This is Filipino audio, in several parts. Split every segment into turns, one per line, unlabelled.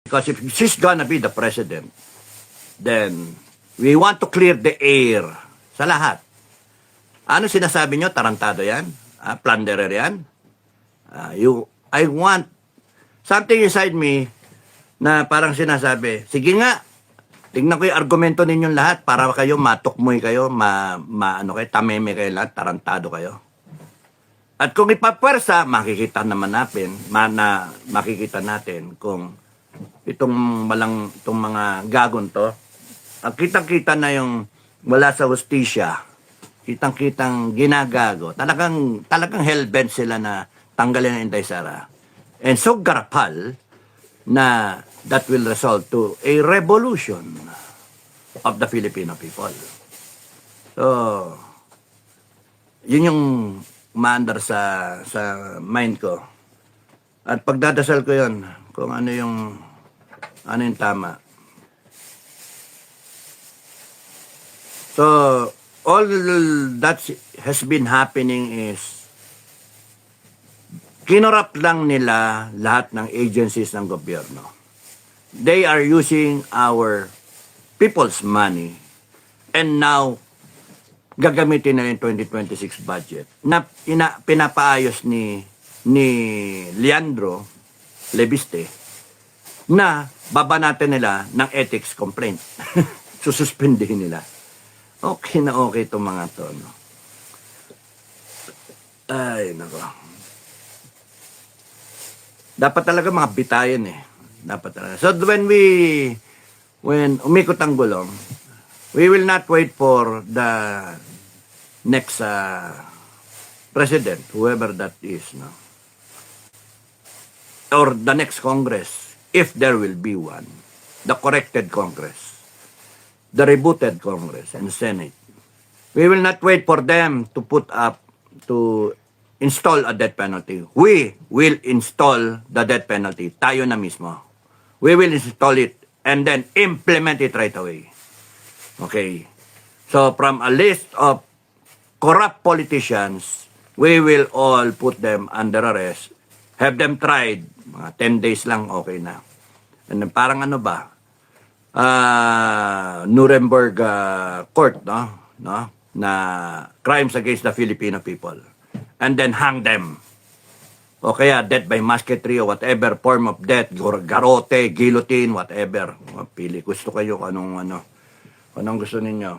Because if she's gonna be the president, then we want to clear the air sa lahat. Ano sinasabi nyo? Tarantado yan? Plunderer yan? I want something inside me na parang sinasabi, sige nga, tingnan ko yung argumento ninyong lahat para kayo matukmoy kayo, tameme kayo lahat, tarantado kayo. At kung ipapwersa, makikita natin kung itong mga gagon to, kitang-kita na yung wala sa hustisya, kitang-kitang ginagago, talagang hellbent sila na tanggalin ang Inday Sara. And so garapal na that will result to a revolution of the Filipino people. So, yun yung umaandar sa mind ko. At pagdadasal ko yun, kung ano yung tama. So, all that has been happening is kinurap lang nila lahat ng agencies ng gobyerno. They are using our people's money and now gagamitin na yung 2026 budget na pinapaayos ni Leandro Lebiste na babanatin nila ng ethics complaint. Sususpindihin nila. Okay na okay itong mga to. No? Ay, nako. Dapat talaga mga bitayan eh. Dapat talaga. So when umikot ang gulong, we will not wait for the next president, whoever that is, no? Or the next Congress, if there will be one, the corrected Congress, the rebooted Congress and Senate. We will not wait for them to install a death penalty. We will install the death penalty. Tayo na mismo. We will install it and then implement it right away. Okay. So from a list of corrupt politicians, we will all put them under arrest, have them tried, mga 10 days lang, okay na. And then, parang ano ba? Nuremberg court, no? Na crimes against the Filipino people. And then hang them. O kaya death by musketry or whatever form of death, garote, guillotine, whatever. Pili, gusto kayo kung anong gusto ninyo.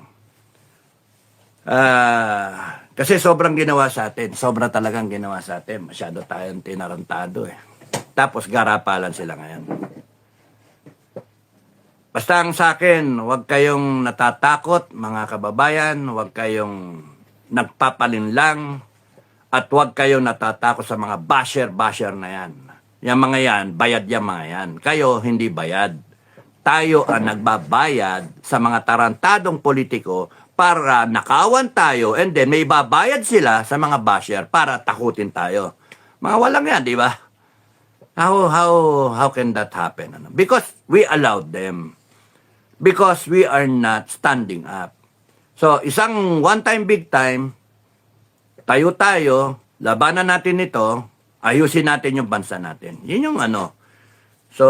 Kasi sobrang ginawa sa atin. Sobra talagang ginawa sa atin. Masyado tayong tinarantado eh. Tapos garapalan sila ngayon. Basta ang sa akin, huwag kayong natatakot, mga kababayan. Huwag kayong nagpapalinlang. At huwag kayong natatakot sa mga basher na yan. Yung mga yan, bayad yung mga yan. Kayo, hindi bayad. Tayo ang nagbabayad sa mga tarantadong politiko para nakawan tayo and then may babayad sila sa mga basher para takutin tayo. Mga walang yan, di ba? How can that happen? Because we allowed them. Because we are not standing up. So, isang one time, big time, tayo, labanan natin ito, ayusin natin yung bansa natin. Yun yung ano. So,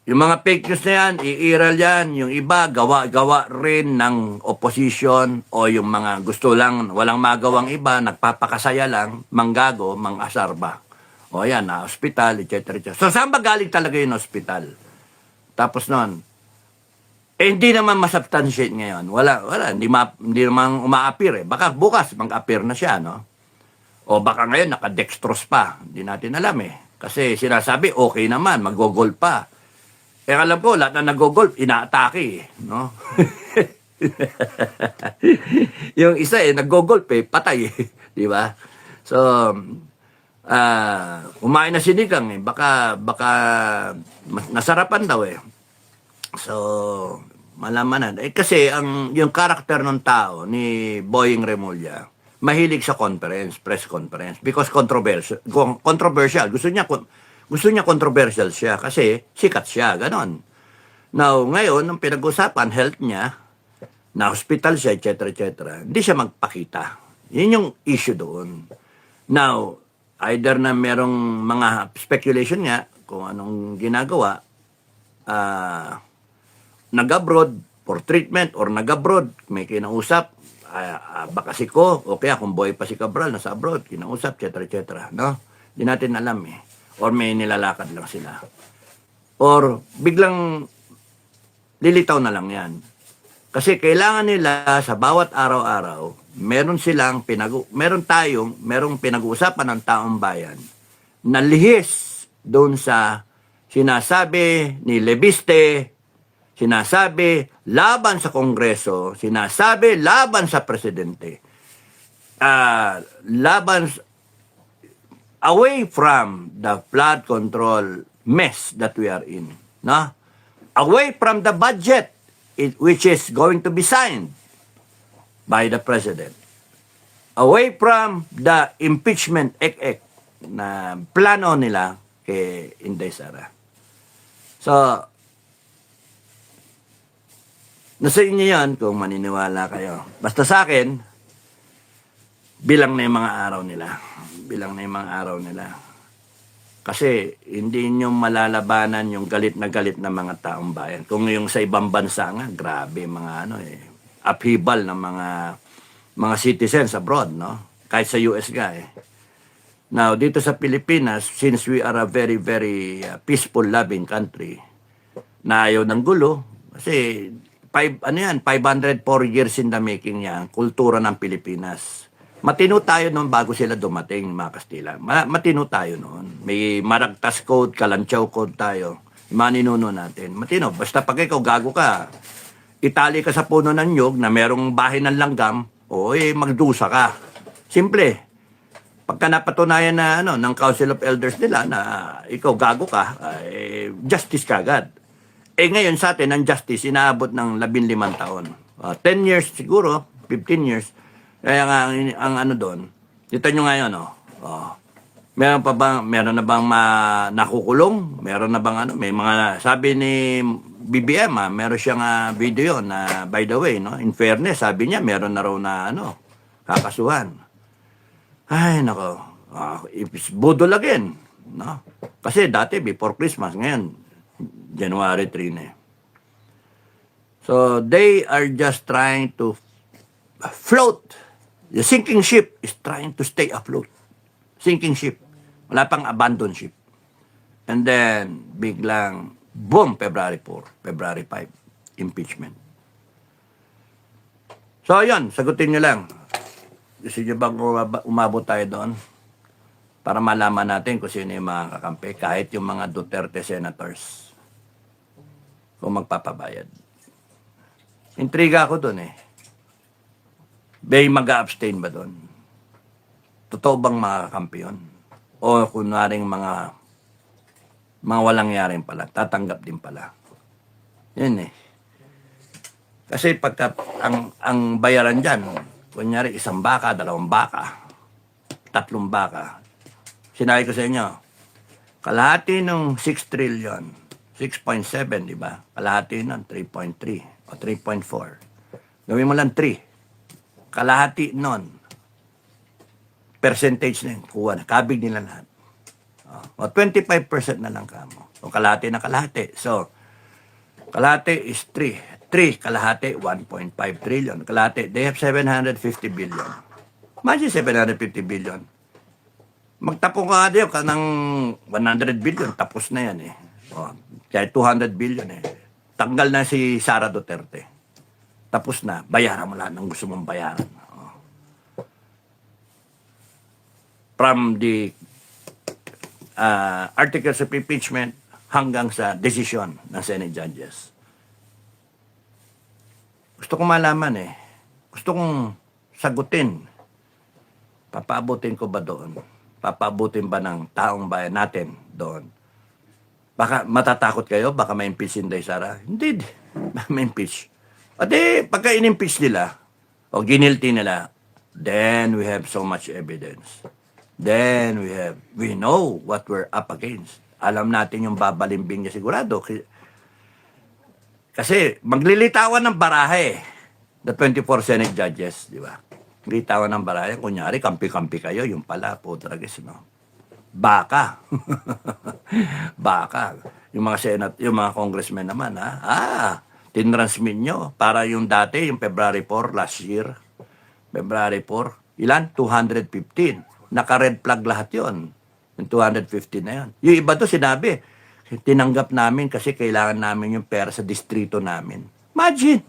yung mga fake news na yan, iiral yan. Yung iba, gawa rin ng opposition o yung mga gusto lang, walang magawang iba, nagpapakasaya lang, manggago, mangasar ba. O yan, na hospital, etc. So, saan ba galing talaga yung hospital? Tapos nun, hindi naman masubstantiate ngayon. Wala, hindi naman umaapir eh. Baka bukas, mag-appear na siya, no? O baka ngayon, nakadextrose pa. Hindi natin alam eh. Kasi sinasabi, okay naman, mag-golf pa. Eh alam ko, lahat na nag-golf, inaatake eh, no? Yung isa eh, nag-golf eh, patay eh. Di ba? So, kumain na sinigang eh. Baka nasarapan daw eh. So, malamanan. Eh kasi yung karakter ng tao ni Boying Remulla, mahilig sa press conference because controversial. Gusto niya controversial siya kasi sikat siya, ganon. Now, ngayon, nung pinag-usapan, health niya, na hospital siya, etc. Hindi siya magpakita. Yun yung issue doon. Now, either na merong mga speculation nga kung anong ginagawa, nag-abroad for treatment or nag-abroad, may kinausap, baka si Ko, o kaya kung boy pa si Cabral, nasa abroad, kinausap, etc. No? Hindi natin alam eh. Or may nilalakad lang sila. Or biglang lilitaw na lang yan. Kasi kailangan nila sa bawat araw-araw, merong pinag-uusapan ng taong bayan na lihis doon sa sinasabi ni Lebiste, sinasabi laban sa Kongreso, sinasabi laban sa Presidente, away from the flood control mess that we are in. No? Away from the budget, which is going to be signed by the President. Away from the impeachment na plano nila kay Inday Sara. So, nasa inyo yan kung maniniwala kayo. Basta sa akin, bilang na yung mga araw nila. Bilang na yung mga araw nila. Kasi hindi nyo malalabanan yung galit na mga taong bayan. Kung yung sa ibang bansa nga, grabe mga upheaval ng mga citizens abroad, no? Kahit sa US nga eh. Now, dito sa Pilipinas, since we are a very, very peaceful, loving country, na ayaw ng gulo, kasi 504 years in the making yan, kultura ng Pilipinas. Matino tayo noon bago sila dumating, mga Kastila. Matino tayo noon. May Maragtas Code, Kalanchaw Code tayo. Maninuno natin. Matino, basta pag ikaw gago ka, itali ka sa puno ng nyog na merong bahay ng langgam, magdusa ka. Simple. Pagka napatunayan na ng Council of Elders nila na ikaw gago ka, justice ka agad. Ngayon sa atin, ang justice, inaabot ng 15 taon. 10 years siguro, 15 years. Kaya nga, ang doon, dito nyo ngayon, meron na bang nakukulong? Meron na bang may mga, sabi ni BBM, meron siyang video na, by the way, no, in fairness, sabi niya, meron na raw na, kakasuhan. Ay, nako, it's budol again, no? Kasi dati, before Christmas, ngayon, January 3 na. So, they are just trying to float. The sinking ship is trying to stay afloat. Sinking ship. Wala pang abandoned ship. And then, biglang, boom, February 4, February 5, impeachment. So, yun, sagutin nyo lang. Gusto nyo bang umabot tayo doon? Para malaman natin kung sino yung mga kakampi, kahit yung mga Duterte senators. Kung magpapabayad. Intriga ako doon eh. May mag-abstain ba doon? Totoo bang makakakampi yun? O kunwaring mga walang yarin pala, tatanggap din pala. Yun eh. Kasi pagka ang bayaran dyan, kunyari 1 baka, 2 baka, 3 baka. Sinabi ko sa inyo, kalahati ng 6 trillion, 6.7, di ba? Kalahati nun, 3.3 o 3.4. Gawin mo lang 3. Kalahati nun, percentage na yun, kuha na, kabig nila lahat. O 25% na lang kamo. O kalahati na kalahati. So, kalahati is 3. 3, kalahati, 1.5 trillion. Kalahati, they have 750 billion. Imagine 750 billion. Magtapong ka din ka ng 100 billion, tapos na yan eh. O, kaya 200 billion eh. Tanggal na si Sara Duterte. Tapos na, bayaran mo lahat ng gusto mong bayaran. From the articles of impeachment hanggang sa decision ng Senate judges. Gusto kong malaman eh. Gusto kong sagutin. Papaabutin ko ba doon? Papaabutin ba ng taong bayan natin doon? Baka matatakot kayo? Baka ma-impeach si Inday Sara? Hindi. Ma-impeach. At pagka in-impeach nila, o ginilty nila, then we have so much evidence. Then we know what we're up against. Alam natin yung babalimbing niya sigurado. Kasi maglilitawan ng barahe, the 24 Senate judges, di ba? Litawan ng barahe, kunyari, kampi-kampi kayo, yung pala po, tragis, no? Baka. Baka. Yung mga yung mga congressmen naman, tinransmit nyo. Para yung dati, yung February 4 last year. February 4. Ilan? 215. Naka-red flag lahat yon. Yung 215 na yon. Yung iba to sinabi, tinanggap namin kasi kailangan namin yung pera sa distrito namin. Imagine!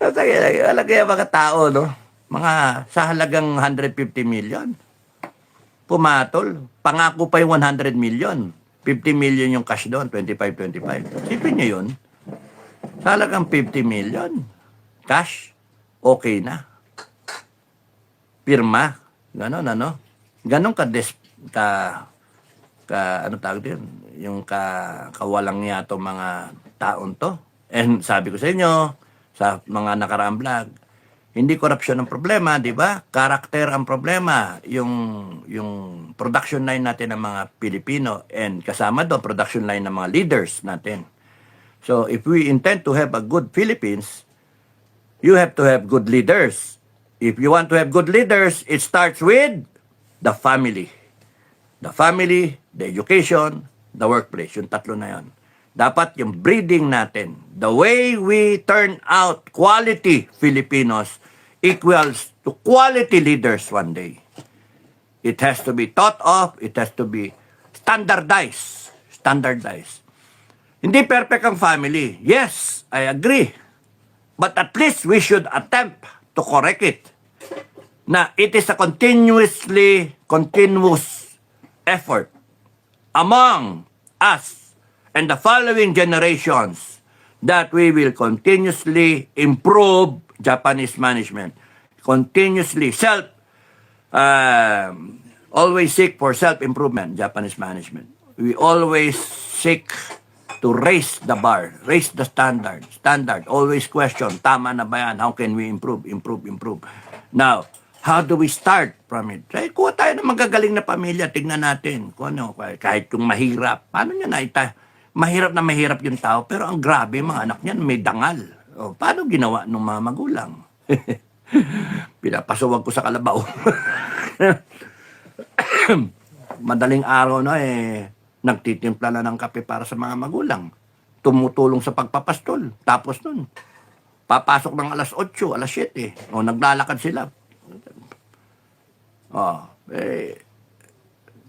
Wala kaya mga tao, no? Mga sa halagang 150 million. Pumatol. Pangako pa yung 100 million. 50 million yung cash doon, 25-25. Sipin nyo yun. Sa halagang 50 million. Cash. Okay na. Pirma. Ganon, ano? Ganon ano tawag din? Yung kawalang yato mga taon to. And sabi ko sa inyo, sa mga nakaraang vlog, hindi korupsyon ang problema, di ba? Karakter ang problema. Yung production line natin ng mga Pilipino and kasama doon, production line ng mga leaders natin. So, if we intend to have a good Philippines, you have to have good leaders. If you want to have good leaders, it starts with the family. The family, the education, the workplace. Yung tatlo na yon. Dapat yung breeding natin, the way we turn out quality Filipinos equals to quality leaders one day. It has to be thought of, it has to be standardized. Standardized. Hindi perfect ang family. Yes, I agree. But at least we should attempt to correct it. Na it is a continuous effort among us and the following generations that we will continuously improve Japanese management. Continuously always seek for self-improvement, Japanese management. We always seek to raise the bar, raise the standard. Always question, tama na ba yan? How can we improve? Now, how do we start from it? Kuha tayo ng magagaling na pamilya, tignan natin. Kung ano, kahit yung mahirap, paano niya mahirap na mahirap yung tao, pero ang grabe, mga anak niyan, may dangal. O, paano ginawa ng mga magulang? Pinapasuwag ko sa kalabaw. Madaling araw na nagtitimpla na ng kape para sa mga magulang. Tumutulong sa pagpapastol. Tapos nun, papasok ng alas 8, alas 7. O, naglalakad sila.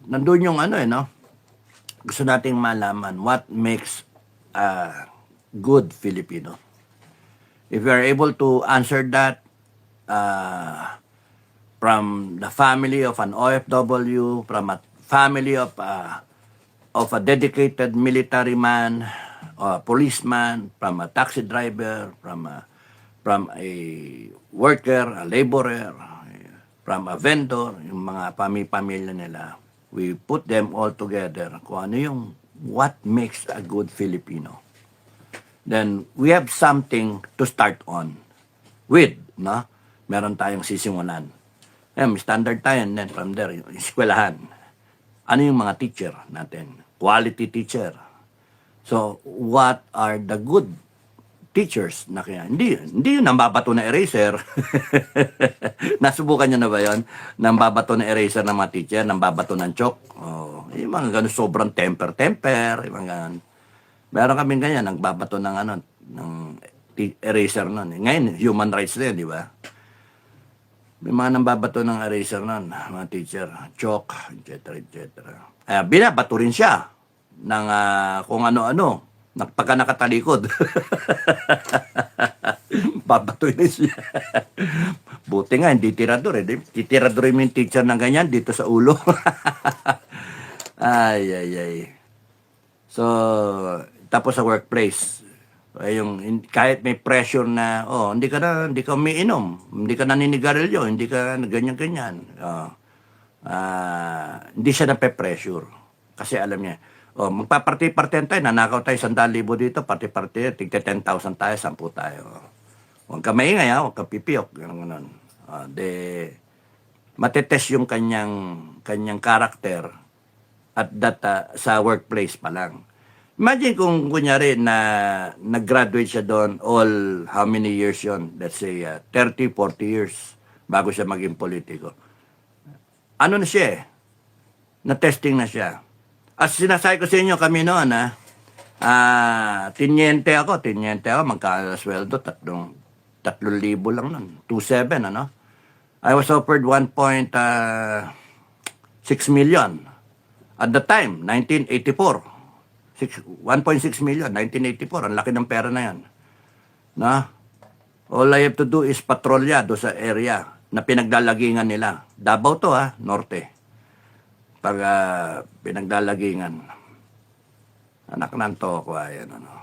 Nandun yung gusto nating malaman what makes a good Filipino. If we are able to answer that from the family of an OFW, from a family of a dedicated military man, or policeman, from a taxi driver, from a worker, a laborer, from a vendor, yung mga pamilya nila, we put them all together. Kung ano yung what makes a good Filipino. Then we have something to start on with, no? Meron tayong sisimulan. May standard tayo, and then from there, yung eskwelahan. Ano yung mga teacher natin? Quality teacher. So, what are the good teachers na kaya? Hindi yun nambabato na eraser. Nasubukan nyo na ba yun? Nambabato na eraser ng mga teacher, nambabato ng chalk. Oh, yung mga ganun, sobrang temper. Yung mga ganun. Meron kami ganyan, nagbabato ng eraser nun. Ngayon, human rights na yun, di ba? May mga nambabato ng eraser nun, mga teacher, chalk, etc. Binabato rin siya ng kung ano-ano. Pagka nakatalikod. Babatoy na siya. Buti nga, hindi tirador. Titirador yung teacher ng ganyan dito sa ulo. Ay. So, tapos sa workplace, kahit may pressure na, hindi ka umiinom, hindi ka naninigarilyo, hindi ka ganyan-ganyan. Hindi siya nape-pressure. Kasi alam niya, magpa-party-party tayo, nanakaw tayo 100,000 dito, party-party, tigta 10,000 tayo, 10 tayo. Huwag ka maingay, huwag ka pipiyok, gano'n. Matetest yung kanyang karakter at sa workplace pa lang. Imagine kung kunyari na nag-graduate siya doon how many years yon? Let's say 30, 40 years bago siya maging politiko. Ano na siya Na-testing na siya. As sinasabi ko sa inyo, kami noon, tinyente ako, magkano sweldo, 3,000 lang nun, 2,700, ano? I was offered 1.6 million. At the time, 1984. 1.6 million, 1984. Ang laki ng pera na yan. Na? All I have to do is patrolya do sa area na pinagdalagingan nila. Davao to Norte. Pag pinagdalagingan. Anak ng toko, ayan, ano.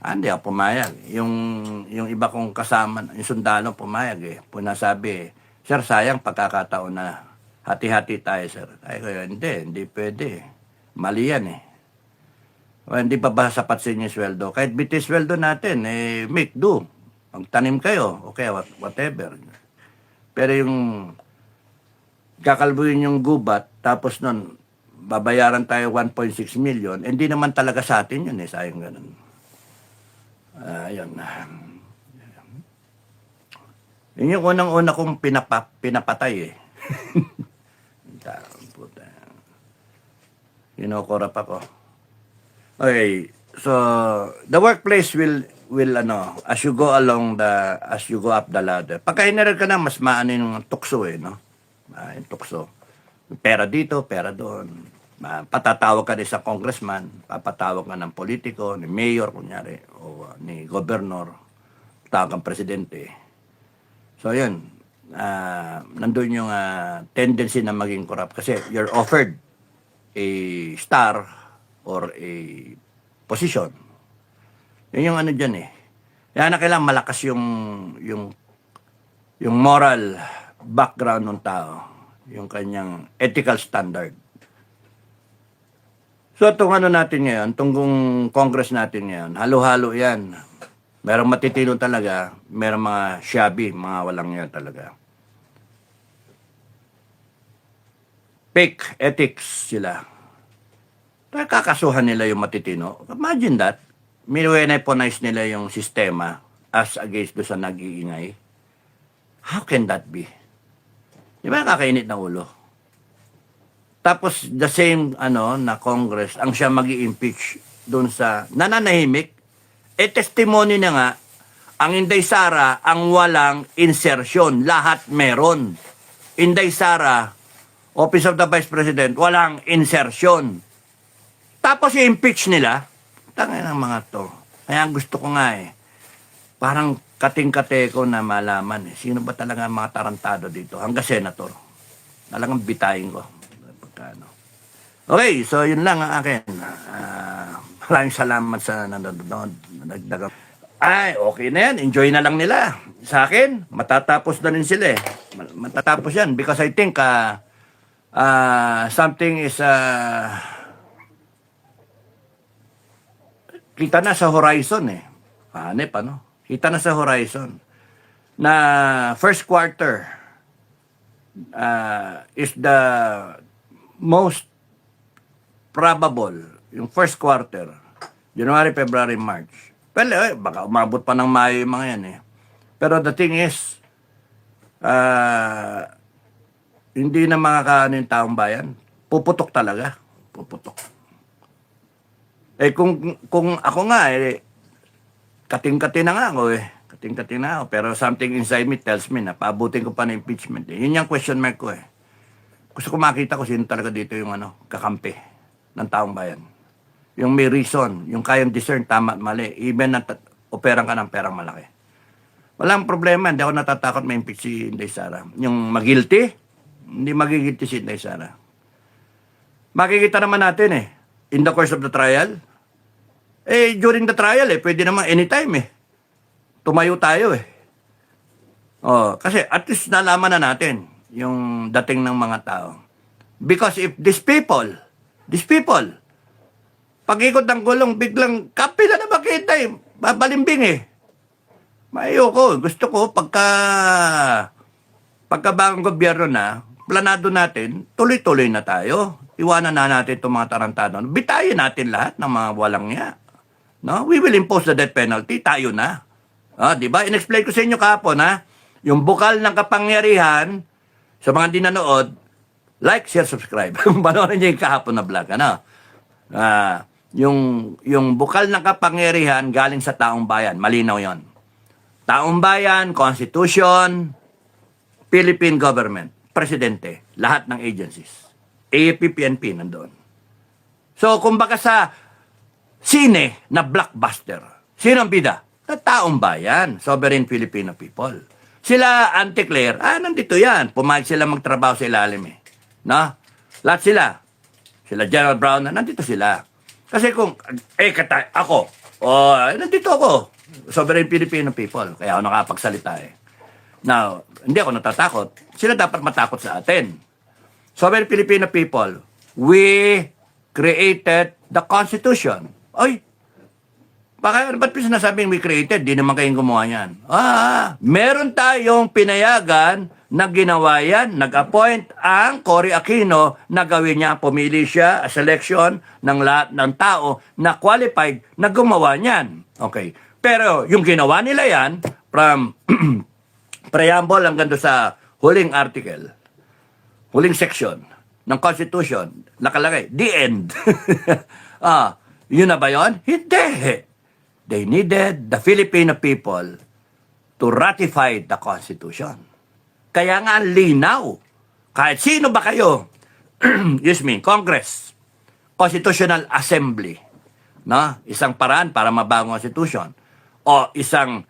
Hindi ako pumayag. Yung iba kong kasama, yung sundalo pumayag Punasabi, sir, sayang pagkakataon na hati-hati tayo, sir. Ay ko, hindi pwede. Mali yan hindi pa ba sapat sa inyo sweldo? Kahit bitis sweldo natin, make do. Magtanim kayo, okay, whatever. Pero yung kakalbuhin yung gubat, tapos nun, babayaran tayo 1.6 million, hindi naman talaga sa atin yun sayang ganun. Ayun. Yun yung unang-una kong pinapatay Puta. Kinokorap ako. Okay, so the workplace will as you go up the ladder. Pagka hineral ka na, mas maano yung tukso no? Yung tukso. Pera dito, pera doon. Patatawag ka din sa congressman, papatawag ka ng politiko, ni mayor, kunyari, o ni gobernador, tawag kang presidente. So, yun. Nandun yung tendency na maging corrupt kasi you're offered a star or a position. Yun yung ano dyan Kaya na kailangan malakas yung moral background ng tao, yung kanyang ethical standard. So, itong ano natin ngayon, itong Congress natin ngayon, halo-halo yan. Merong matitino talaga, merong mga shabby, mga walang yan talaga. Fake ethics sila. Kakasuhan nila yung matitino. Imagine that. Minweaponize nila yung sistema as against do sa nag-iingay. How can that be? Di ba kakainit na ulo? Tapos the same na Congress ang siya magi-impeach doon sa nananahimik. Testimony na nga ang Inday Sara ang walang insertion. Lahat meron. Inday Sara, Office of the Vice President, walang insertion. Tapos i-impeach nila. Tangin ng mga to. Kaya gusto ko nga parang kating-kate ko na malaman sino ba talaga ang mga tarantado dito hanggang senator. Talagang bitayin ko. Okay, so yun lang ang akin. Maraming salamat sa nanonood. Okay na yan. Enjoy na lang nila. Sa akin, matatapos na rin sila Matatapos yan because I think something is kita na sa horizon Hanep, Kita na sa horizon na first quarter is the most probable, yung first quarter, January, February, March. Well, baka umabot pa ng Mayo yung mga yan Pero the thing is, hindi na mga kanin taong bayan, puputok talaga. Puputok. Kung ako nga, kating-kati na nga ako Kating-kati na ako. Pero something inside me tells me na paabutin ko pa na impeachment Yun yung question mark ko Gusto ko makita ko sino talaga dito yung kakampi ng taong bayan. Yung may reason, yung kayang discern tama at mali, even na operang ka ng perang malaki. Walang problema, hindi ako natatakot ma-impeach si Inday Sara. Yung magilty, hindi magigilty si Inday Sara. Makikita naman natin in the course of the trial, during the trial pwede naman anytime tumayo tayo kasi at least nalaman na natin yung dating ng mga tao. Because if these people, pag-ikot ng gulong, biglang kapila na makita babalimbing Ayoko. Gusto ko pagka bagong gobyerno na, planado natin, tuloy-tuloy na tayo. Iwanan na natin itong mga tarantado. Bitayin natin lahat ng mga walang niya. No? We will impose the death penalty. Tayo na. Di ba? In-explain ko sa inyo kahapon, yung bukal ng kapangyarihan, sa mga di nanood, like, share, subscribe. Panoorin niyo yung kahapon na vlog. Yung bukal ng kapangyarihan galing sa taong bayan. Malinaw yon. Taong bayan, Constitution, Philippine government, presidente, lahat ng agencies. AFP, PNP nandoon. So, kumbaga sa sine na blockbuster, sino ang bida? Sa taong bayan, sovereign Filipino people. Sila, anti-Claire, nandito yan. Pumayag sila magtrabaho sa ilalim eh. No? Lahat sila. Sila General Brown, nandito sila. Kasi kung, nandito ako. Sovereign Filipino people. Kaya ako nakapagsalita eh. Now, hindi ako natatakot. Sila dapat matakot sa atin. Sovereign Filipino people, we created the Constitution. Oy, ba't sinasabing we created? Di naman kayong gumawa yan. Meron tayong pinayagan na ginawa yan, nag-appoint ang Cory Aquino na gawin niya, pumili siya, selection ng lahat ng tao na qualified na gumawa niyan. Okay. Pero yung ginawa nila yan, from preamble hanggang sa huling article, huling section ng Constitution, nakalagay, the end. Yun na ba yun? Hindi. They needed the Filipino people to ratify the Constitution. Kaya nga linaw. Kahit sino ba kayo, Congress, Constitutional Assembly, no? Isang paraan para mabago ang Constitution. O isang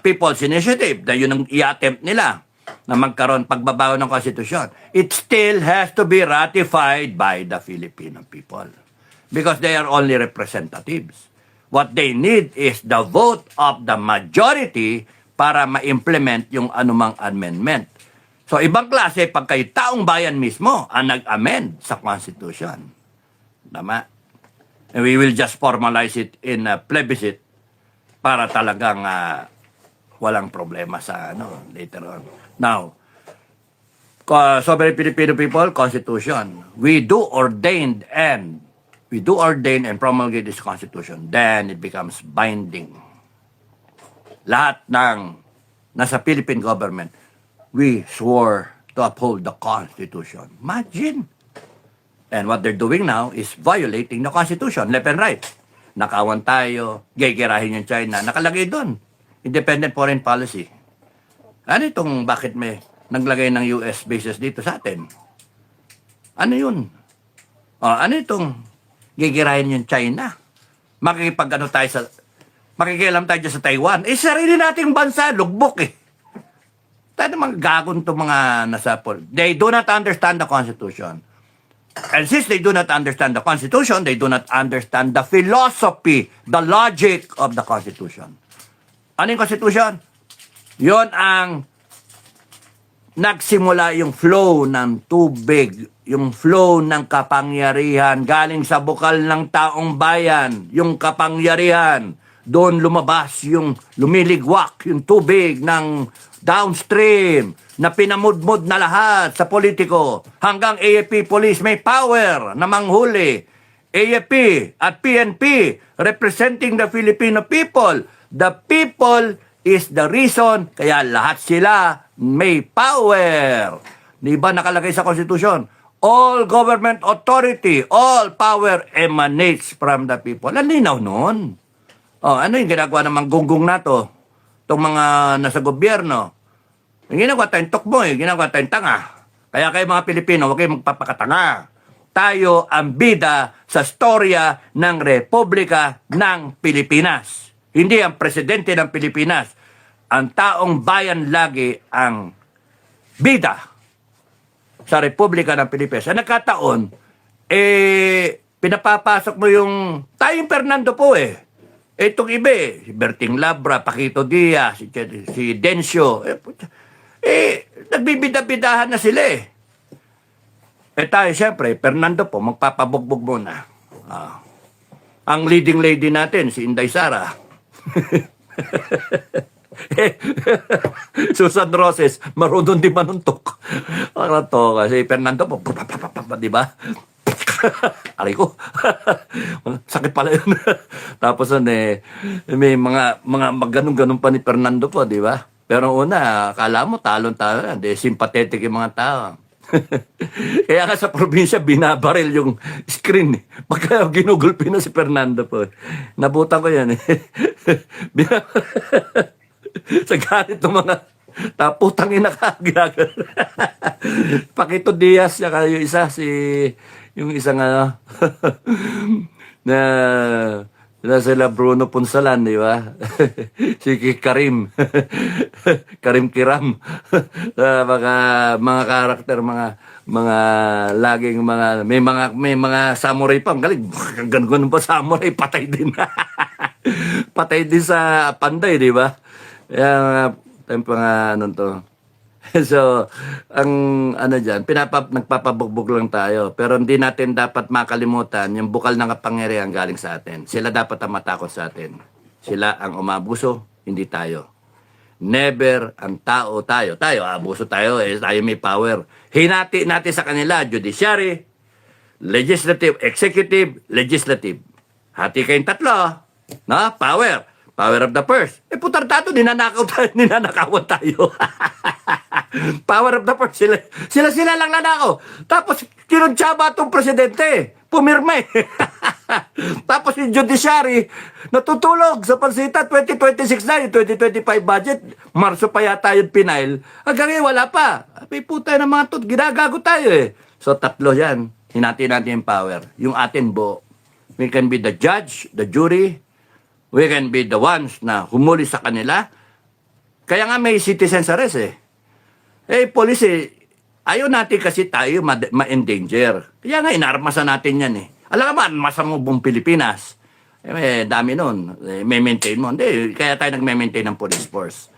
People's Initiative na yun ang i-attempt nila na magkaroon pagbabago ng Constitution. It still has to be ratified by the Filipino people. Because they are only representatives. What they need is the vote of the majority para ma-implement yung anumang amendment. So, ibang klase pag kayo taong bayan mismo ang nag-amend sa Constitution. Tama? And we will just formalize it in a plebiscite para talagang walang problema sa later on. Now, sovereign Filipino people, Constitution. We do ordain and promulgate this Constitution. Then it becomes binding. Lahat ng nasa Philippine government, we swore to uphold the Constitution. Imagine. And what they're doing now is violating the Constitution, left and right. Nakawan tayo, gigirahin yung China, nakalagay doon. Independent foreign policy. Ano itong bakit may naglagay ng US bases dito sa atin? Ano yun? Ano itong gigirahin yung China? Makikialam tayo sa Taiwan. Sarili nating bansa, lugbok eh. Tayo mga gagon to mga nasapol. They do not understand the Constitution. And since they do not understand the Constitution, they do not understand the philosophy, the logic of the Constitution. Ano yung Constitution? Yon ang nagsimula yung flow ng tubig, yung flow ng kapangyarihan galing sa bukal ng taong bayan, yung kapangyarihan. Doon lumabas yung lumiligwak, yung tubig ng downstream na pinamudmod na lahat sa politiko hanggang AFP police may power na manghuli. AFP at PNP representing the Filipino people. The people is the reason kaya lahat sila may power. Di ba nakalagay sa Constitution? All government authority, all power emanates from the people. Linaw nun. Ano yung ginagawa ng mga gunggong na to? Itong mga nasa gobyerno. Yung ginagawa tayong tukboy, ginagawa tayong tanga. Kaya kayo mga Pilipino, huwag kayong magpapakatanga. Tayo ang bida sa storya ng Republika ng Pilipinas. Hindi ang presidente ng Pilipinas. Ang taong bayan lagi ang bida sa Republika ng Pilipinas. Sa nagkataon, pinapapasok mo yung tayong Fernando po eh. Itong iba si Berting Labra, Paquito Diaz, si Dencio, nagbibida-bidahan na sila eh. Tayo siyempre, Fernando po, magpapabugbog muna. Ang leading lady natin, si Inday Sara. Susan Roses, marunong di manuntok. Ano to, kasi Fernando po, di ba? Aray ko. Sakit pala yun. Tapos may mga ganun-ganun pa ni Fernando po, di ba? Pero una, akala mo talon-talon. Sympathetic yung mga tao. Kaya nga sa probinsya, binabaril yung screen. Pagka ginugulpi na si Fernando po. Nabutan ko yan. Bina- sa galit ng mga taputang ina ka. Pakito Diaz, saka yung isa, yung isang ano, na sila Bruno Punsalan, di ba? Si Karim. Karim Kiram. Mga karakter, mga laging may mga samurai pa. Ang galing. Ganun pa samurai, patay din. Patay din sa Panday, di ba? Kaya ano to. So, ang ano dyan, nagpapabugbog lang tayo. Pero hindi natin dapat makalimutan yung bukal ng kapangyarihan galing sa atin. Sila dapat ang matakot sa atin. Sila ang umabuso, hindi tayo. Never ang tao tayo. Tayo, abuso tayo, tayo may power. Hinati natin sa kanila, judiciary, legislative, executive, legislative. Hati kayong tatlo, no? Power. Power of the purse. Putartado, ninanakawan tayo. Power of the purse. Sila lang nanakaw. Tapos, kinuntsaba itong presidente. Pumirma eh. Tapos yung judiciary, natutulog sa pansita 2026 na, yung 2025 budget. Marso pa yata yung pinail. Hanggang ngayon, wala pa. May puta ng mga to. Ginagago tayo eh. So, tatlo yan. Hinati natin yung power. Yung atin buo. We can be the judge, the jury. We can be the ones na humuli sa kanila. Kaya nga may citizen's arrest eh. Police ayaw natin kasi tayo ma-endanger. Kaya nga inarmasan natin yan eh. Alam ka ba, armasan mo buong Pilipinas. Dami nun. May maintain mo. Hindi, kaya tayo nag-maintain ng police force.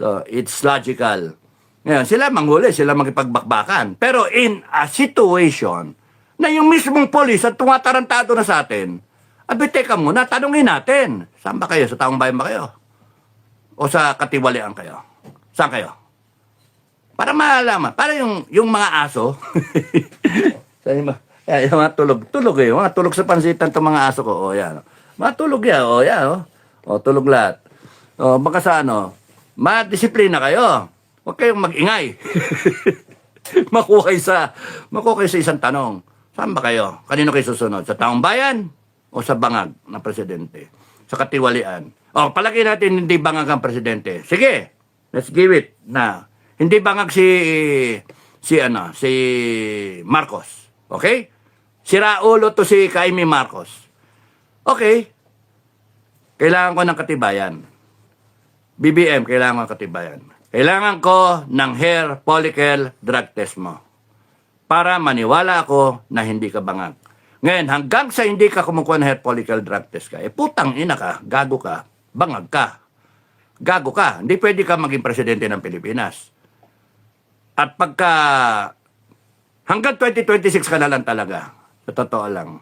So, it's logical. Ngayon, sila manghuli, sila makipagbakbakan. Pero in a situation na yung mismong police at tumatarantado na sa atin, teka muna, tanungin natin. Saan ba kayo? Sa taong bayan ba kayo? O sa katiwalian kayo? Saan kayo? Para malaman. Para yung mga aso. Yung mga tulog. Tulog eh. Mga tulog sa pansitan itong mga aso ko. O yan. Mga tulog yan. O yan. O tulog lahat. O baka sa ano. Madisiplina kayo. Huwag kayong mag-ingay. Makuha kayo sa isang tanong. Saan ba kayo? Kanino kayo susunod? Sa taong bayan? O sa bangag ng presidente? Sa katiwalian? O, palagi natin hindi bangag ang presidente. Sige, let's give it na. Hindi bangag si Marcos. Okay? Si Raulo to si Jaime Marcos. Okay. Kailangan ko ng katibayan. BBM, kailangan ko ng katibayan. Kailangan ko ng hair follicle drug test mo. Para maniwala ako na hindi ka bangag. Ngayon, hanggang sa hindi ka kumukuha ng hair follicle drug test ka, putang ina ka, gago ka, bangag ka. Gago ka. Hindi pwede ka maging presidente ng Pilipinas. At hanggang 2026 ka na lang talaga. Sa totoo lang.